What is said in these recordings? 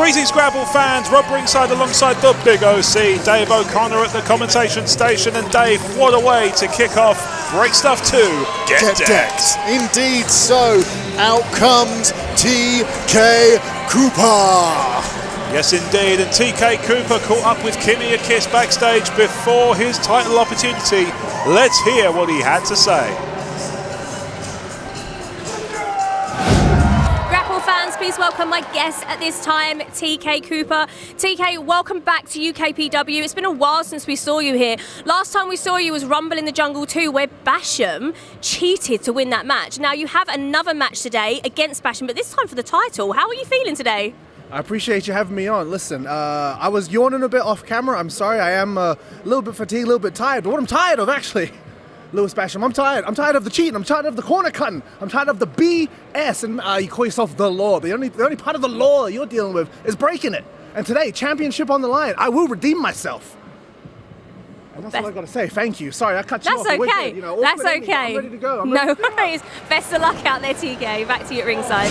Greetings, Scrabble fans. Rob Ringside alongside the Big OC, Dave O'Connor at the commentation station. And Dave, what a way to kick off Break Stuff 2. Get decked. Indeed so. Out comes TK Cooper. Yes, indeed. And TK Cooper caught up with Kimmy a kiss backstage before his title opportunity. Let's hear what he had to say. Fans, please welcome my guest at this time, TK Cooper. TK, welcome back to UKPW. It's been a while since we saw you here. Last time we saw you was Rumble in the Jungle 2, where Basham cheated to win that match. Now you have another match today against Basham, but this time for the title. How are you feeling today? I appreciate you having me on. Listen, I was yawning a bit off camera. I'm sorry, I am a little bit fatigued, a little bit tired. But what I'm tired of, actually, Lewis Basham, I'm tired. I'm tired of the cheating. I'm tired of the corner cutting. I'm tired of the BS. And you call yourself the law. The only part of the law you're dealing with is breaking it. And today, championship on the line. I will redeem myself. And that's all I got to say. Thank you. Sorry, I cut you off. That's okay. That's okay. I'm ready to go. No worries. Best of luck out there, TK. Back to you at ringside.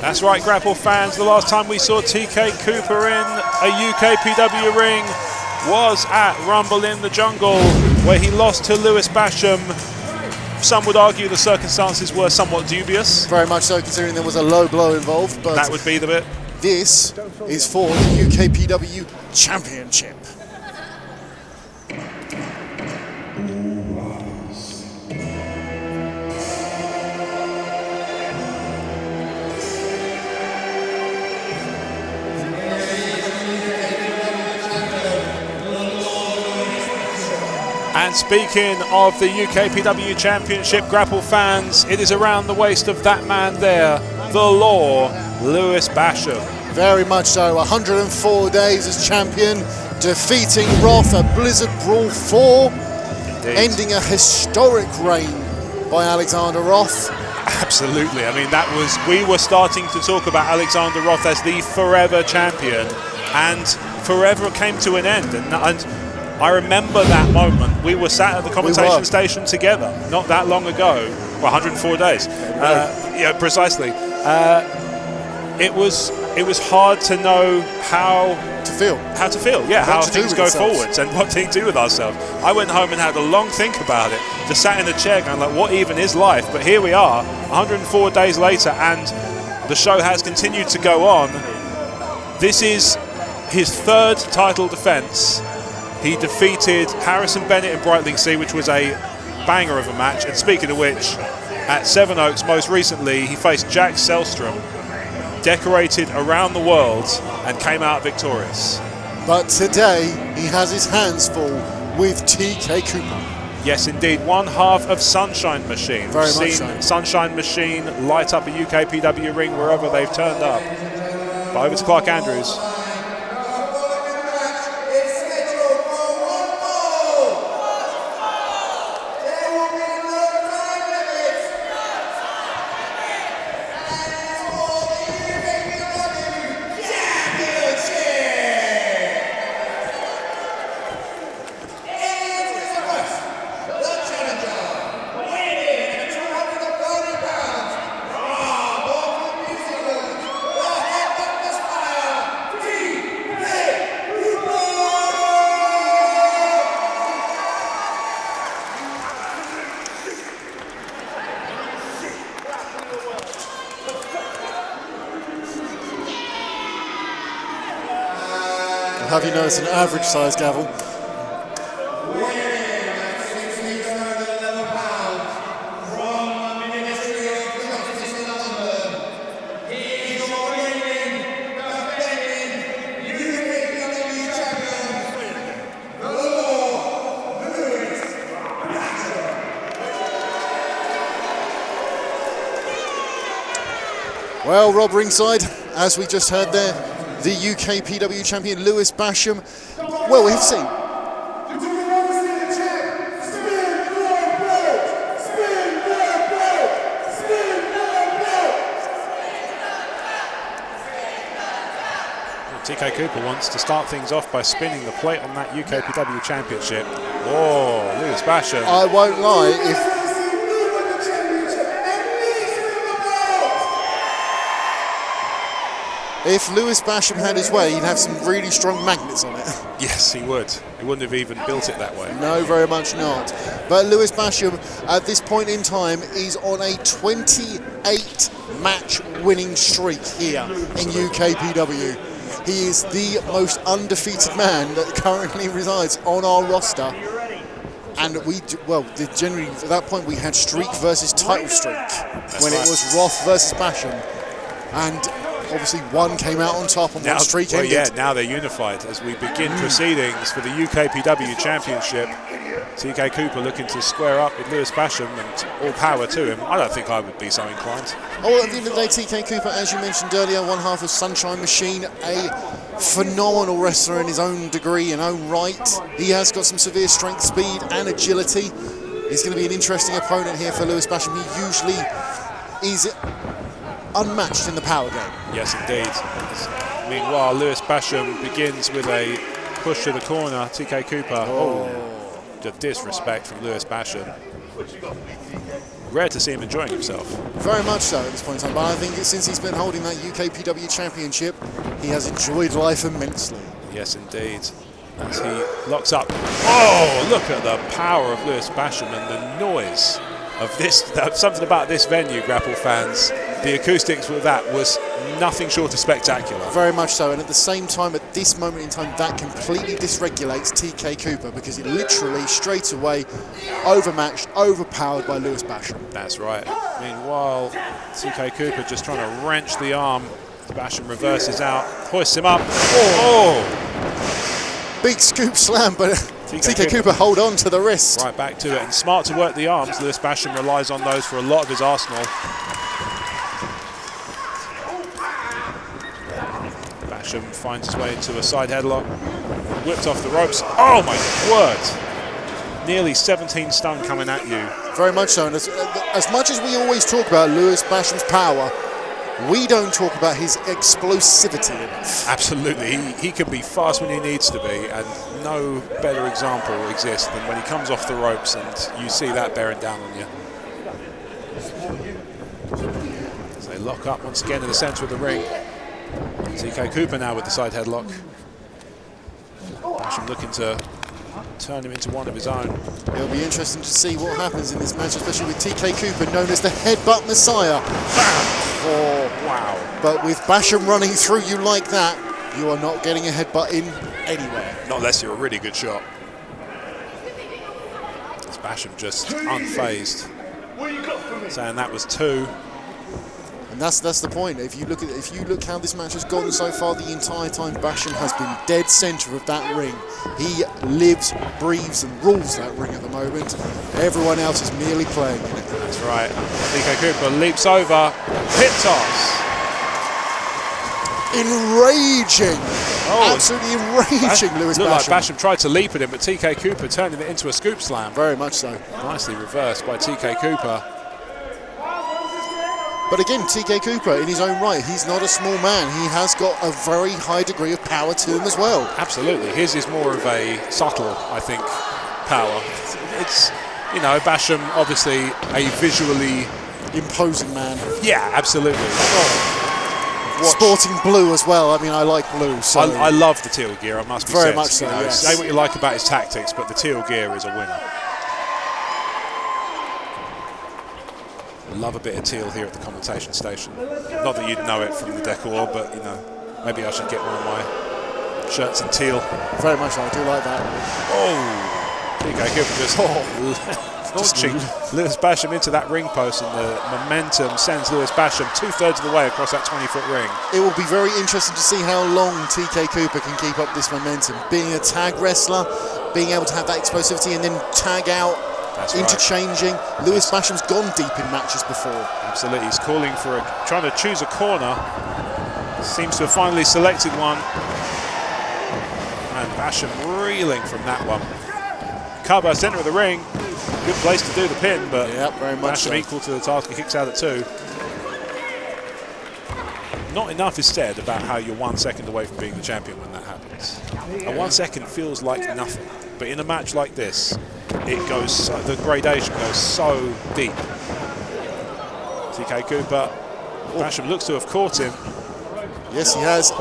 That's right, Grapple fans. The last time we saw TK Cooper in a UKPW ring was at Rumble in the Jungle, where he lost to Lewis Basham. Some would argue the circumstances were somewhat dubious. Very much so, considering there was a low blow involved. But that would be the bit. This is for the UKPW Championship. And speaking of the UKPW Championship, Grapple fans, it is around the waist of that man there, the Law, Lewis Basham. Very much so. 104 days as champion, defeating Roth at Blizzard Brawl 4, Indeed. Ending a historic reign by Alexander Roth. Absolutely. I mean, that was, we were starting to talk about Alexander Roth as the forever champion, and forever came to an end. And I remember that moment. We were sat at the commentation station together not that long ago. Well, 104 days. Yeah, precisely. It was hard to know how to feel. Yeah, how things go forwards and what to do with ourselves. I went home and had a long think about it. Just sat in the chair going like, what even is life? But here we are, 104 days later, and the show has continued to go on. This is his third title defense. He defeated Harrison Bennett in Brightling Sea, which was a banger of a match. And speaking of which, at Sevenoaks most recently, he faced Jack Selstrom, decorated around the world, and came out victorious. But today, he has his hands full with TK Cooper. Yes, indeed. One half of Sunshine Machine. Very We've much seen so. Sunshine Machine light up a UKPW ring wherever they've turned up. But over to Clark Andrews. Have you noticed an average size gavel? Well, Rob Ringside, as we just heard there, the UKPW champion Lewis Basham. Well, we've seen. TK Cooper wants to start things off by spinning the plate on that UKPW championship. Oh, Lewis Basham. I won't lie, If Lewis Basham had his way, he'd have some really strong magnets on it. Yes, he would. He wouldn't have even built it that way. No, very much not. But Lewis Basham, at this point in time, is on a 28-match winning streak here in UKPW. He is the most undefeated man that currently resides on our roster. And generally, at that point, we had streak versus title streak. When it was Roth versus Basham. And obviously one came out on top and one streak ended. Yeah, now they're unified as we begin proceedings for the UKPW Championship. TK Cooper looking to square up with Lewis Basham, and all power to him. I don't think I would be so inclined. Oh, at the end of the day, TK Cooper, as you mentioned earlier, one half of Sunshine Machine, a phenomenal wrestler in his own degree and own right. He has got some severe strength, speed and agility. He's going to be an interesting opponent here for Lewis Basham. He usually is unmatched in the power game. Yes, indeed. Meanwhile, Lewis Basham begins with a push to the corner. TK Cooper. Oh, the disrespect from Lewis Basham. Rare to see him enjoying himself. Very much so at this point in time, but I think since he's been holding that UKPW Championship, he has enjoyed life immensely. Yes, indeed. As he locks up. Oh, look at the power of Lewis Basham and the noise of this. Something about this venue, Grapple fans. The acoustics with that was nothing short of spectacular. Very much so, and at the same time, at this moment in time, that completely dysregulates TK Cooper because it literally straight away overmatched, overpowered by Lewis Basham. That's right. Meanwhile, TK Cooper just trying to wrench the arm. Basham reverses out, hoists him up. Oh! Big scoop slam, but TK Cooper hold on to the wrist. Right back to it, and smart to work the arms. Lewis Basham relies on those for a lot of his arsenal. Basham finds his way into a side headlock, whipped off the ropes. Oh my word! Nearly 17 stone coming at you. Very much so, and as much as we always talk about Lewis Basham's power, we don't talk about his explosivity enough. Absolutely, he can be fast when he needs to be, and no better example exists than when he comes off the ropes and you see that bearing down on you. So they lock up once again in the centre of the ring. TK Cooper now with the side headlock. Basham looking to turn him into one of his own. It'll be interesting to see what happens in this match, especially with TK Cooper, known as the Headbutt Messiah. Oh, wow. But with Basham running through you like that, you are not getting a headbutt in anywhere. Not unless you're a really good shot. It's Basham just unfazed, saying that was two. And that's the point. If you look how this match has gone so far, the entire time Basham has been dead centre of that ring. He lives, breathes, and rules that ring at the moment. Everyone else is merely playing in it. That's right. TK Cooper leaps over, hit toss. Enraging, absolutely enraging, Lewis Basham. Looked like Basham tried to leap at him, but TK Cooper turning it into a scoop slam. Very much so. Nicely reversed by TK Cooper. But again, TK Cooper, in his own right, he's not a small man. He has got a very high degree of power to him as well. Absolutely. His is more of a subtle, I think, power. It's, you know, Basham, obviously a visually imposing man. Yeah, absolutely. Sporting blue as well. I mean, I like blue. So I love the teal gear, I must be very said. much so, yes. Say what you like about his tactics, but the teal gear is a winner. Love a bit of teal here at the commentation station. Not that you'd know it from the decor, but you know, maybe I should get one of my shirts in teal. Very much so, I do like that. Oh, TK Cooper just launching Lewis Basham into that ring post, and the momentum sends Lewis Basham 2/3 of the way across that 20-foot ring. It will be very interesting to see how long TK Cooper can keep up this momentum. Being a tag wrestler, being able to have that explosivity and then tag out. That's interchanging. Right. Lewis Basham's gone deep in matches before. Absolutely, he's calling for trying to choose a corner. Seems to have finally selected one. And Basham reeling from that one. Cover, centre of the ring. Good place to do the pin, but very much Basham equal to the task. He kicks out at 2. Not enough is said about how you're 1 second away from being the champion when that happens. And 1 second feels like nothing. But in a match like this, it goes, the gradation goes so deep. TK Cooper, Basham looks to have caught him. Yes, he has.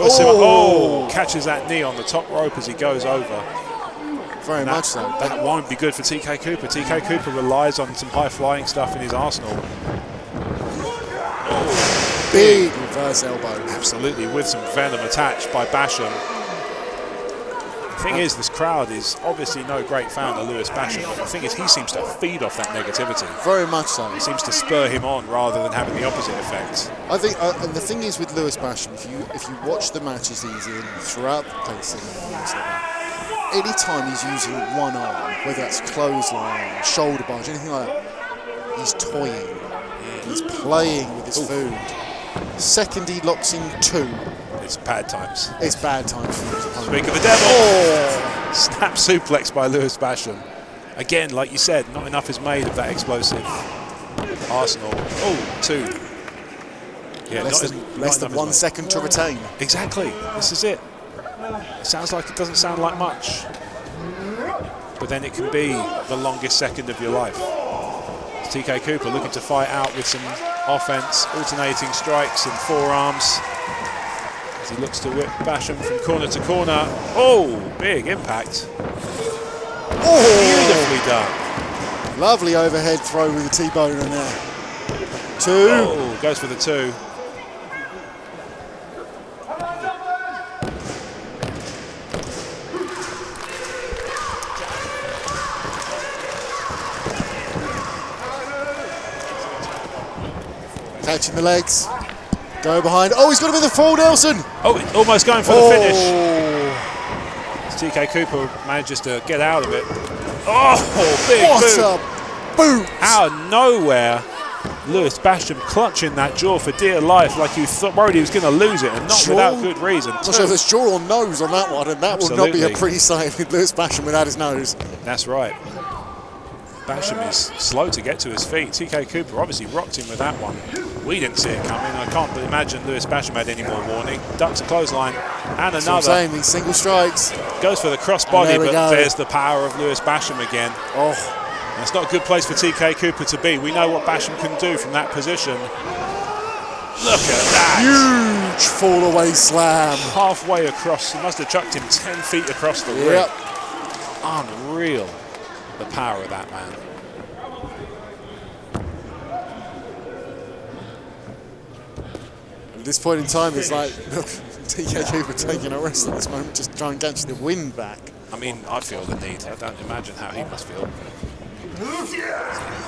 Catches that knee on the top rope as he goes over. Very much so. That won't be good for TK Cooper. TK Cooper relies on some high-flying stuff in his arsenal. Big reverse elbow. Absolutely, with some venom attached by Basham. The thing is, this crowd is obviously no great fan of Lewis Basham. The thing is, he seems to feed off that negativity. Very much so. It seems to spur him on rather than having the opposite effect. I think, and the thing is with Lewis Basham, if you watch the matches he's in throughout the place, any time he's using one arm, whether that's clothesline, shoulder barge, anything like that, he's toying. He's playing with his food. Second he locks in 2. It's bad times. It's bad times for his opponent. Speak of the devil. Snap suplex by Lewis Basham. Again, like you said, not enough is made of that explosive arsenal. 2. Yeah, less than 1 second to retain. Exactly. This is it. It sounds like it doesn't sound like much, but then it can be the longest second of your life. It's TK Cooper looking to fight out with some offense, alternating strikes and forearms as he looks to whip Basham from corner to corner. Big impact. Beautifully done. Lovely overhead throw with the T-bone in there. 2. Goes for the 2. Catching the legs. Go behind. He's got him in the full Nelson. Almost going for the finish. TK Cooper manages to get out of it. Big what a boot. Out of nowhere, Lewis Basham clutching that jaw for dear life, like he worried he was going to lose it, and not without good reason. Not sure if it's jaw or nose on that one, and that will not be a pretty sight with Lewis Basham without his nose. That's right. Basham is slow to get to his feet. TK Cooper obviously rocked him with that one. We didn't see it coming. I can't imagine Lewis Basham had any more warning. Ducks a clothesline and That's another. what I'm saying, these single strikes. Goes for the crossbody, but there's the power of Lewis Basham again. That's not a good place for TK Cooper to be. We know what Basham can do from that position. Look at that. Huge fall away slam. Halfway across. He must have chucked him 10 feet across the ring. Unreal. The power of that man. At this point in time, it's like, look, TK Cooper taking a rest at this moment, just try and catch the wind back. I mean, I feel the need. I don't imagine how he must feel.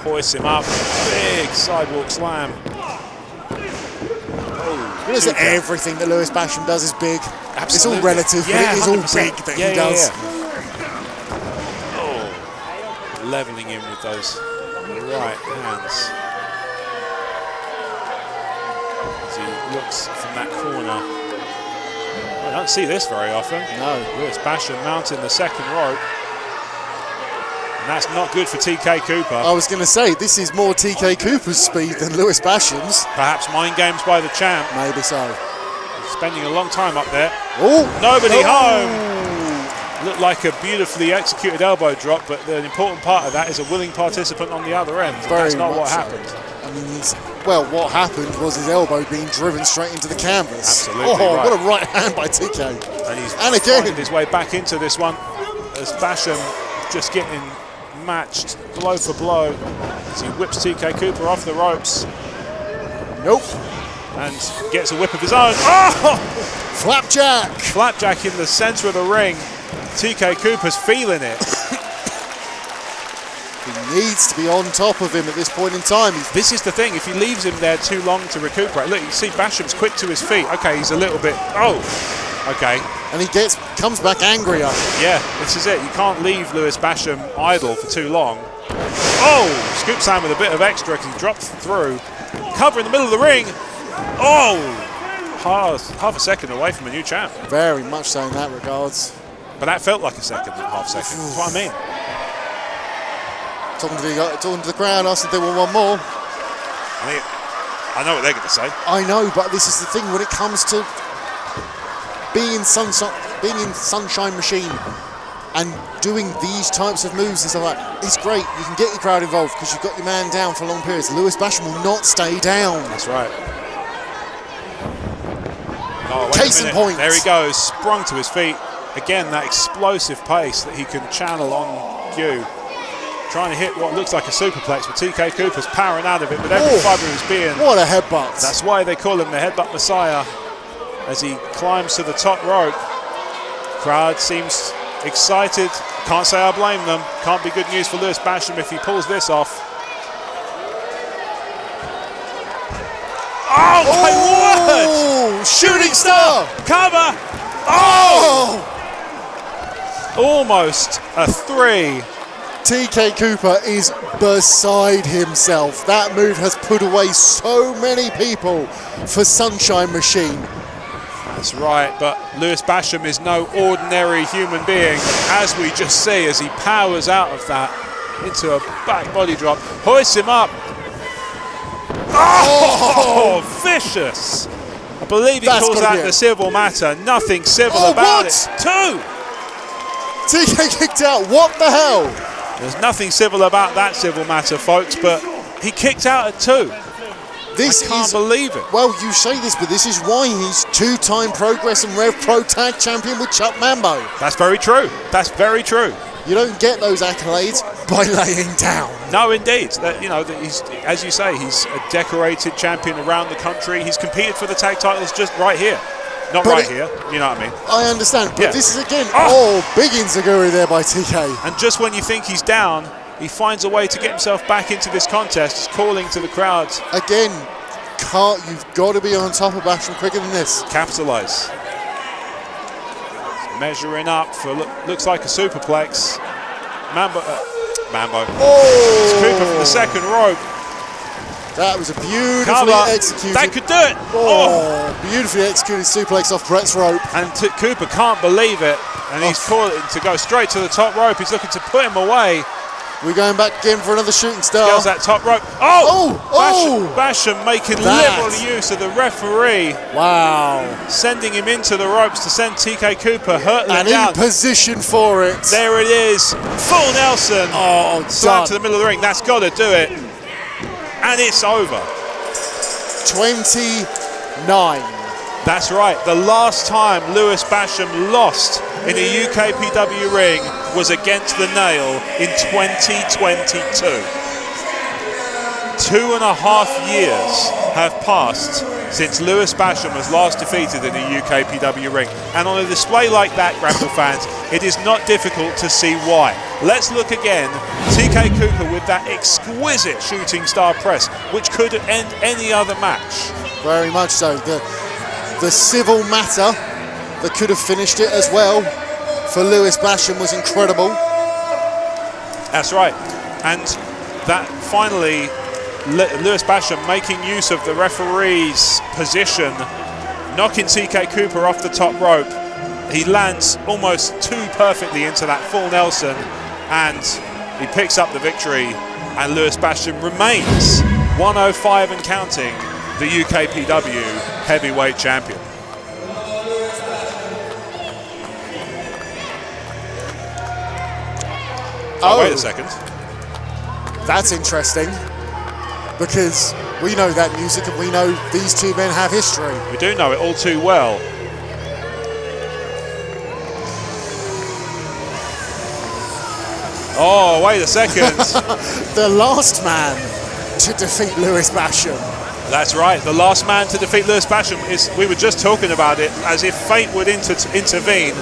Hoists him up. Big sidewalk slam. Everything that Lewis Basham does is big. Absolutely. It's all relative, but it is all big that he does. Leveling him with those right hands. As he looks from that corner. I don't see this very often. No. Lewis Basham mounting the second rope. And that's not good for TK Cooper. I was going to say, this is more TK Cooper's speed than Lewis Basham's. Perhaps mind games by the champ. Maybe so. He's spending a long time up there. Nobody home. Looked like a beautifully executed elbow drop, but the important part of that is a willing participant on the other end. That's not what happened. I mean, what happened was his elbow being driven straight into the canvas. Absolutely right. What a right hand by TK. And he's again finding his way back into this one as Basham just getting matched blow for blow as he whips TK Cooper off the ropes. Nope. And gets a whip of his own. Flapjack! Flapjack in the centre of the ring. TK Cooper's feeling it. He needs to be on top of him at this point in time. This is the thing, if he leaves him there too long to recuperate. Look, you see Basham's quick to his feet. Okay, he's a little bit, okay. And he comes back angrier. Yeah, this is it. You can't leave Lewis Basham idle for too long. Scoop slam with a bit of extra because he dropped through. Cover in the middle of the ring. Half a second away from a new champ. Very much so in that regards. But that felt like a second, not half second. That's what I mean. Talking to the crowd, I said they want one more. I know what they're going to say. I know, but this is the thing when it comes to being in Sunshine Machine and doing these types of moves and stuff like that. It's great. You can get your crowd involved because you've got your man down for long periods. Lewis Basham will not stay down. That's right. Oh, Case in point. There he goes, sprung to his feet. Again, that explosive pace that he can channel on cue. Trying to hit what looks like a superplex, but TK Cooper's powering out of it with every fibre of his being. What a headbutt. That's why they call him the Headbutt Messiah as he climbs to the top rope. Crowd seems excited. Can't say I blame them. Can't be good news for Lewis Basham if he pulls this off. Oh my word! Shooting star! Cover! Oh! Almost a 3. TK Cooper is beside himself. That move has put away so many people for Sunshine Machine. That's right, but Lewis Basham is no ordinary human being, as we just see as he powers out of that into a back body drop. Hoists him up. Oh, vicious. I believe he calls that the civil matter. Nothing civil about it. 2. TK kicked out. What the hell? There's nothing civil about that civil matter, folks, but he kicked out at 2. I can't believe it. Well, you say this, but this is why he's 2-time Progress and Rev Pro Tag Champion with Chuck Mambo. That's very true. That's very true. You don't get those accolades by laying down. No, indeed. He's, as you say, he's a decorated champion around the country. He's competed for the tag titles just right here. Not but right here, you know what I mean? I understand, but this is again, big enziguri there by TK. And just when you think he's down, he finds a way to get himself back into this contest. He's calling to the crowd. Again, you've got to be on top of Basham quicker than this. Capitalise. Measuring up for, looks like a superplex. Mambo. Oh! It's Cooper from the second rope. That was a beautifully executed. That could do it. Beautifully executed suplex off Bret's rope. And Cooper can't believe it. And he's calling to go straight to the top rope. He's looking to put him away. We're going back again for another shooting star. Scales that top rope. Basham making liberal use of the referee. Wow. Sending him into the ropes to send TK Cooper hurtling down. And in position for it. There it is. Full Nelson. Slam to the middle of the ring. That's got to do it. And it's over. 29. That's right. The last time Lewis Basham lost in a UKPW ring was against the Nail in 2022. 2.5 years have passed since Lewis Basham was last defeated in a UKPW ring. And on a display like that, Grapple fans, it is not difficult to see why. Let's look again. TK Cooper with that exquisite shooting star press, which could end any other match. Very much so. The civil matter that could have finished it as well for Lewis Basham was incredible. That's right. And that finally, Lewis Basham making use of the referee's position, knocking TK Cooper off the top rope. He lands almost too perfectly into that full Nelson, and he picks up the victory, and Lewis Basham remains 105 and counting the UKPW heavyweight champion. Wait a second. That's interesting, because we know that music and we know these two men have history. We do know it all too well. Oh, wait a second. The last man to defeat Lewis Basham. That's right, the last man to defeat Lewis Basham is, we were just talking about it, as if fate would intervene.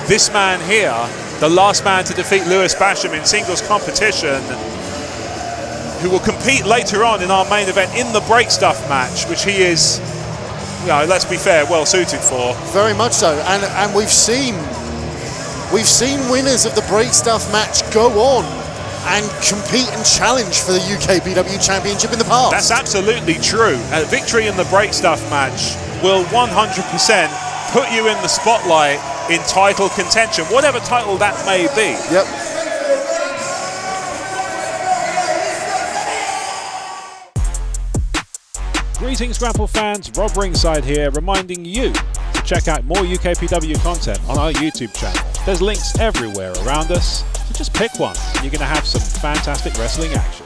This man here, the last man to defeat Lewis Basham in singles competition, who will compete later on in our main event in the break stuff match, which he is, let's be fair, well suited for. Very much so, and we've seen winners of the break stuff match go on and compete and challenge for the UKPW Championship in the past. That's absolutely true. A victory in the break stuff match will 100% put you in the spotlight in title contention, whatever title that may be. Yep. Greetings, Grapple fans. Rob Ringside here, reminding you to check out more UKPW content on our YouTube channel. There's links everywhere around us, so just pick one and you're going to have some fantastic wrestling action.